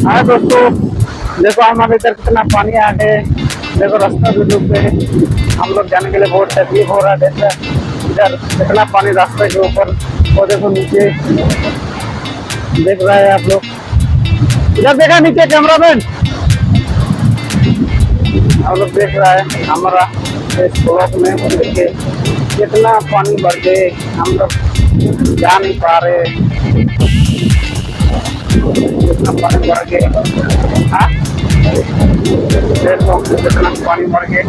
हाँ दोस्तों, देखो हमारे इधर कितना पानी आ गए। देखो रास्ता भी डूब गए। हम लोग जाने के लिए बहुत तकलीफ हो रहा है। देखो इधर कितना पानी रास्ते के ऊपर, और देखो नीचे देख रहे हैं आप लोग। इधर देखा नीचे कैमरामैन, हम लोग देख रहा है हमारा इस ब्लॉक में देखिए कितना पानी बढ़ गए। हम लोग जा नहीं पा रहे, कितना पानी बढ़ गए। हाँ देखो कितना पानी बढ़ गए,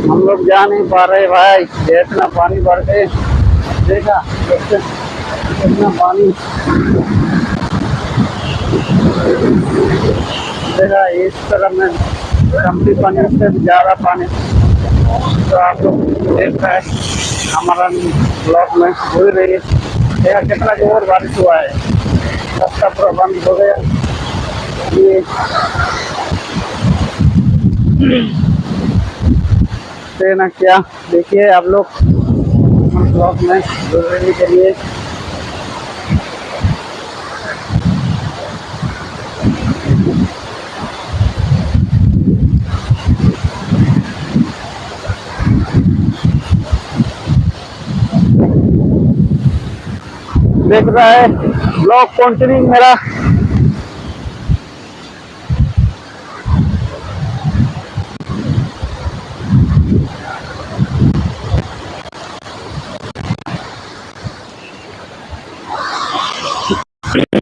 हम लोग जा नहीं पा रहे भाई। इतना पानी बढ़ गए, देखा कितना पानी देखा। इस तरह में कमती पानी, उससे भी ज़्यादा पानी। तो आप लोग देख रहे हैं हमारा ब्लॉक में हो रही है। देखा कितना जोर बारिश हुआ है, रास्ता पूरा बंद हो गया। ये ना क्या देखिए आप लोग ब्लॉक में गुजरने के लिए। देख रहा है ब्लॉग कंटिन्यू मेरा। ठीक है,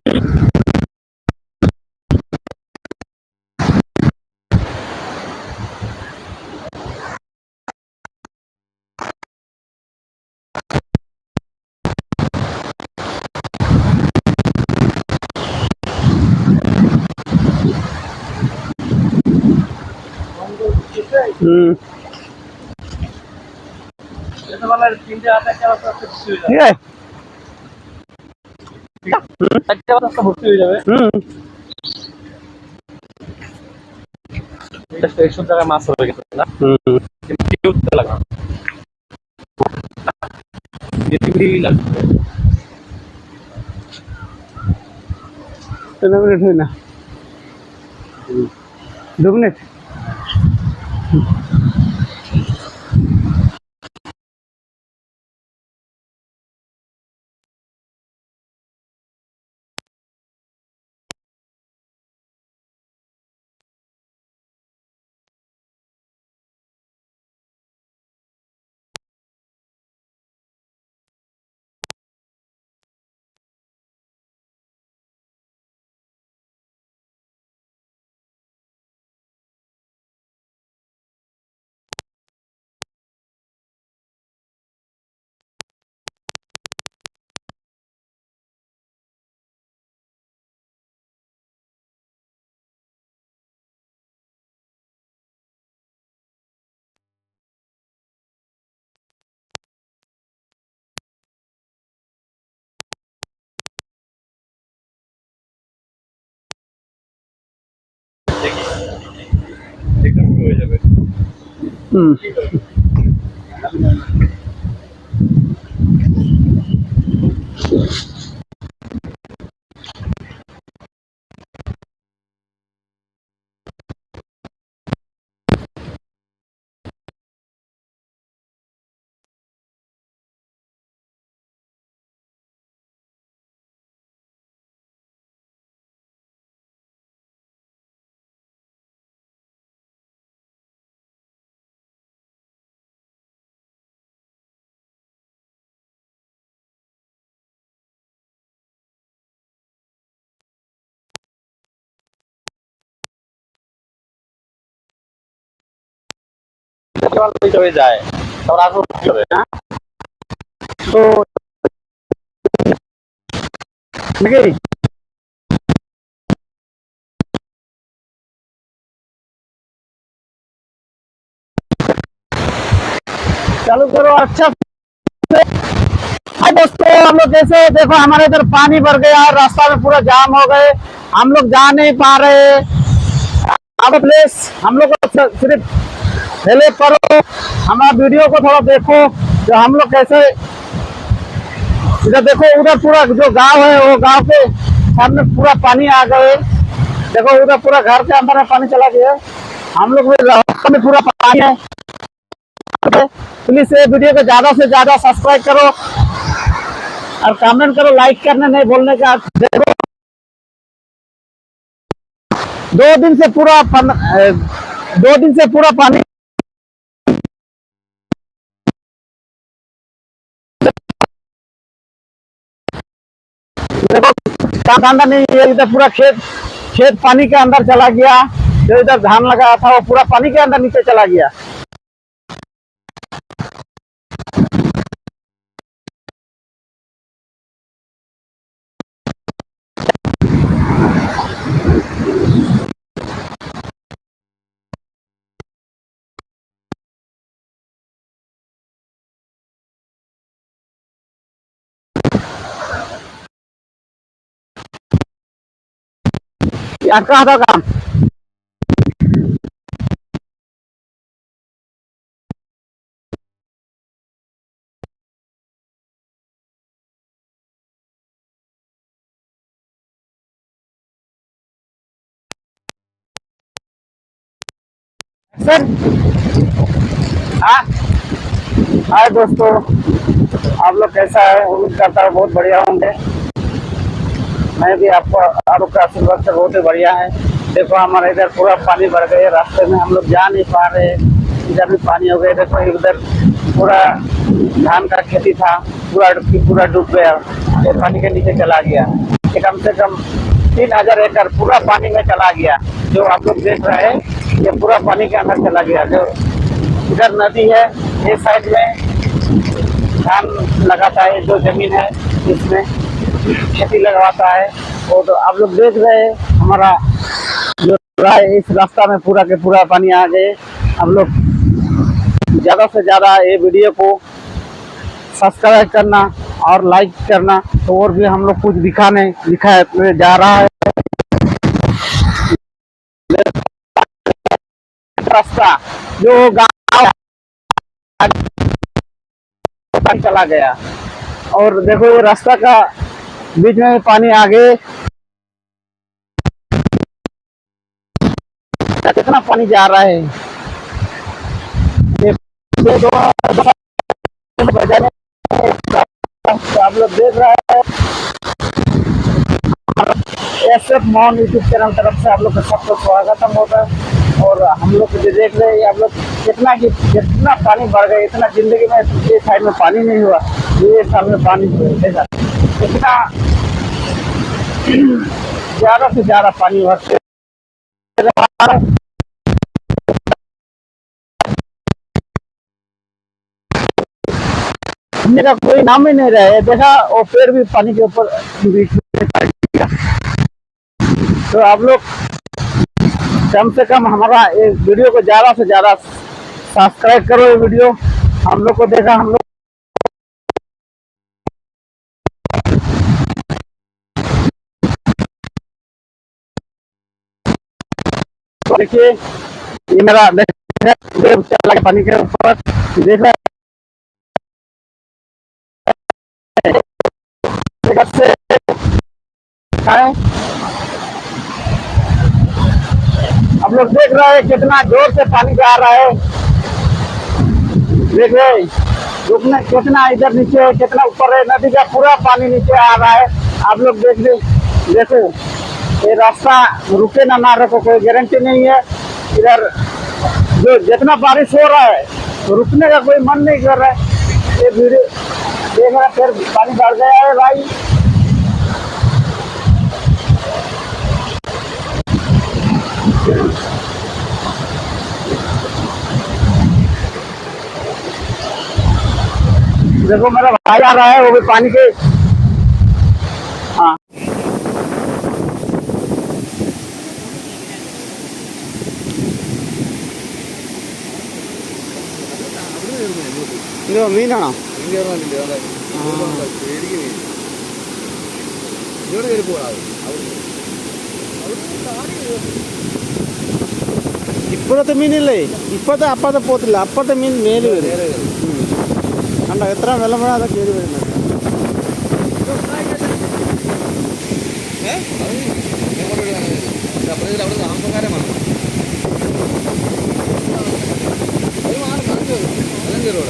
ভর্তি হয়ে যাবে। এইসব জায়গায় মাছ হয়ে গেছে না, মিনিট হয় না, 2 মিনিট। হয়ে যাবে। হয়ে যায় তারপর আরো কি হবে না, তো নাকি चालू करो। अच्छा दोस्तों, हम लोग जैसे देखो हमारे इधर पानी भर गया, रास्ता में पूरा जाम हो गए, हम लोग जा नहीं पा रहे। अब प्लीज हम लोग को सिर्फ हेल्प करो, हमारा वीडियो को थोड़ा देखो जो हम लोग कैसे इधर देखो, उधर पूरा जो गांव है वो गांव के सामने पूरा पानी आ गए। देखो उधर पूरा घर के अंदर में पानी चला गया। हम लोग रास्ते में पूरा पानी है। प्लीज ये वीडियो को ज्यादा से ज्यादा सब्सक्राइब करो और कमेंट करो, लाइक करना नहीं बोलने का। देखो 2 दिन से पूरा 2 दिन से पूरा पानी। देखो अंदर नहीं है, इधर पूरा खेत पानी के अंदर चला गया। जो इधर धान लगा था वो पूरा पानी के अंदर नीचे चला गया। कहाँ था काम? सर हाय दोस्तों, आप लोग कैसा है? उम्मीद करता हूँ बहुत बढ़िया होंगे। मैं भी आप लोग का आशीर्वाद से बहुत ही बढ़िया है। देखो हमारे इधर पूरा पानी भर गया, रास्ते में हम लोग जा नहीं पा रहे। इधर भी पानी हो गया। देखो इधर पूरा धान का खेती था, पूरा डूब गया। ये पानी के नीचे चला गया। कम से कम 3000 एकड़ पूरा पानी में चला गया। जो आप लोग देख रहे हैं ये पूरा पानी के अंदर चला गया। जो इधर नदी है, ये साइड में धान लगाता है, जो जमीन है इसमें खेती लगवाता है वो। तो आप लोग देख रहे हैं हमारा जो इस रास्ता में पूरा के पूरा पानी आ गए। हम लोग ज़्यादा से ज़्यादा ये वीडियो को सब्सक्राइब करना और लाइक करना। तो और भी हम लोग कुछ दिखाने जा रहा है। रास्ता जो गाँव चला गया और देखो ये रास्ता का बीच में पानी आगे कितना पानी जा रहा है। आप लोग देख रहे हैं SF मोहन यूट्यूब चैनल तरफ से आप लोग का सबको स्वागतम होता है। और हम लोग जो देख रहे हैं आप लोग कितना पानी बढ़ गया। इतना जिंदगी में ये साइड में पानी नहीं हुआ, ये सामने पानी देखा कितना ज्यादा से ज्यादा पानी भरते। मेरा कोई नाम ही नहीं रहा। देखा वो पेड़ भी पानी के ऊपर। तो आप लोग कम से कम हमारा इस वीडियो को ज्यादा से ज्यादा सब्सक्राइब करो। ये वीडियो हम लोग को देखा, हम लोग देखिए ये मेरा चला पानी के ऊपर देख रहे आप लोग देख रहे हैं कितना जोर से पानी आ रहा है। देख रहे रुकने कितना इधर नीचे कितना ऊपर है, नदी का पूरा पानी नीचे आ रहा है। आप लोग देखो ये रास्ता रुके ना रुको कोई गारंटी नहीं है। इधर जो जितना बारिश हो रहा है तो रुकने का कोई मन नहीं कर रहा है। ये वीडियो देख रहा फिर पानी बढ़ गया है भाई। देखो मेरा भाई आ रहा है, वो भी पानी के। हाँ मीനാണോ? ഇപ്പോഴത്തെ മീനില്ലേ? ഇപ്പോഴത്തെ അപ്പത്തെ പോത്തില്ല, അപ്പത്തെ മീൻ മേല് വരും. കണ്ടോ എത്ര വെള്ളം വേണം അതൊക്കെ കയറി വരുന്നത്. അവിടെ താമസക്കാരെ വന്നു അത് മാറും അതെല്ലാം കയറും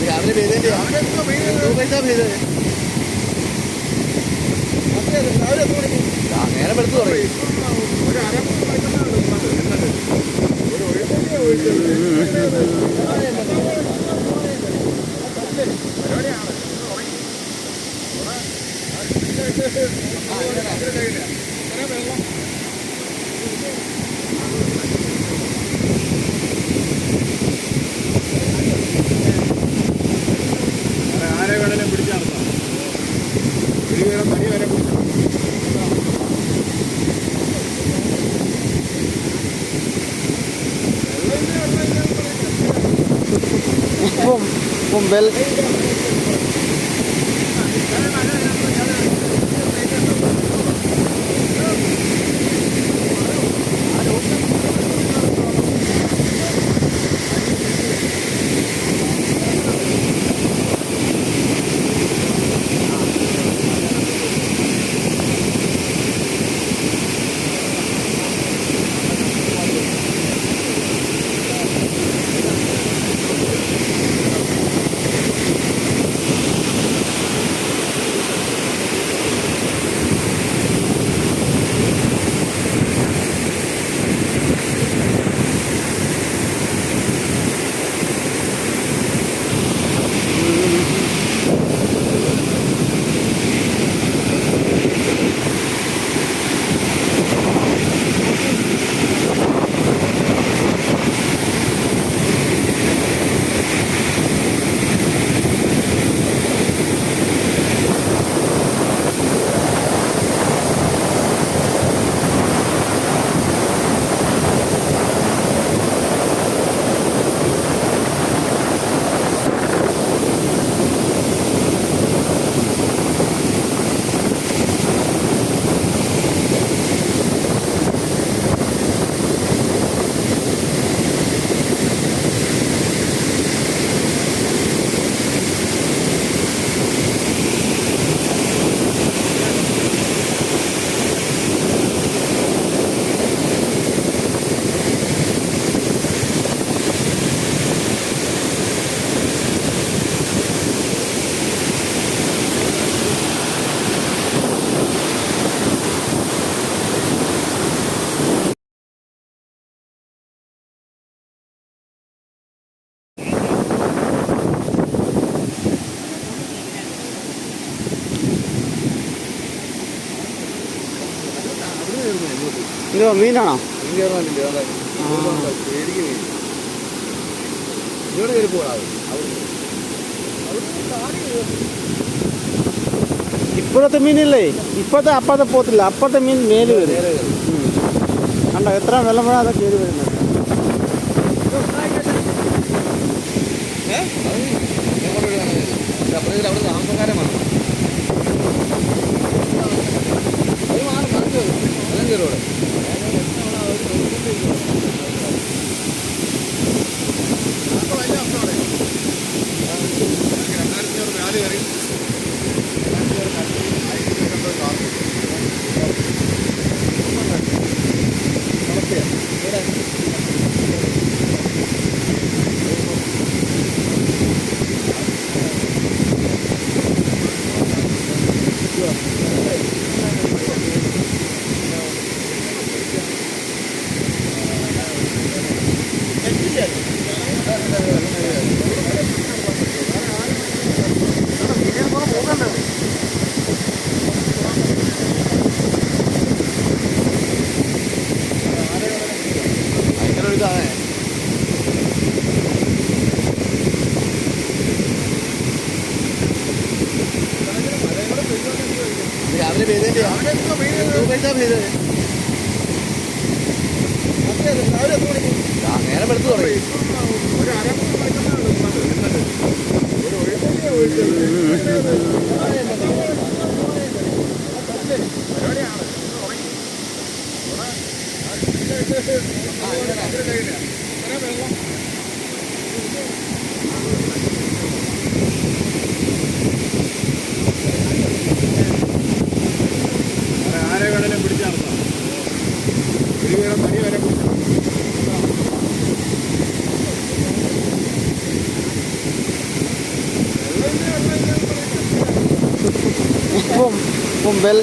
രാവിലെ പെയ്തതിൻ്റെ നേരെ വെളുത്ത് തുടങ്ങി ആരെ വേണേലും പിടിച്ചു നടത്താം ഒരു വീരം പനി വരെ പിടിച്ചു Pumbel. ഇത് മീനാണോ? ഇപ്പോഴത്തെ മീനില്ലേ, ഇപ്പോഴത്തെ അപ്പത്തെ പോത്തില്ല, അപ്പത്തെ മീൻ മേല് വരും. കണ്ടോ എത്ര വെള്ളം വേണം അതൊക്കെ കയറി വരുന്നത്. അവിടെ താമസക്കാരെ വന്നു അത് മാറും അതെല്ലാം കയറും നേരെ വെളുത്ത് തുടങ്ങി. ഒരു അരമണിക്കൂർ ഒരു ഒഴുക്കല്ലേ ആരെ വേണേലും പിടിച്ചടക്കാം. ഒരു പേരെ തനി വരെ ഉപ്പും വെൽ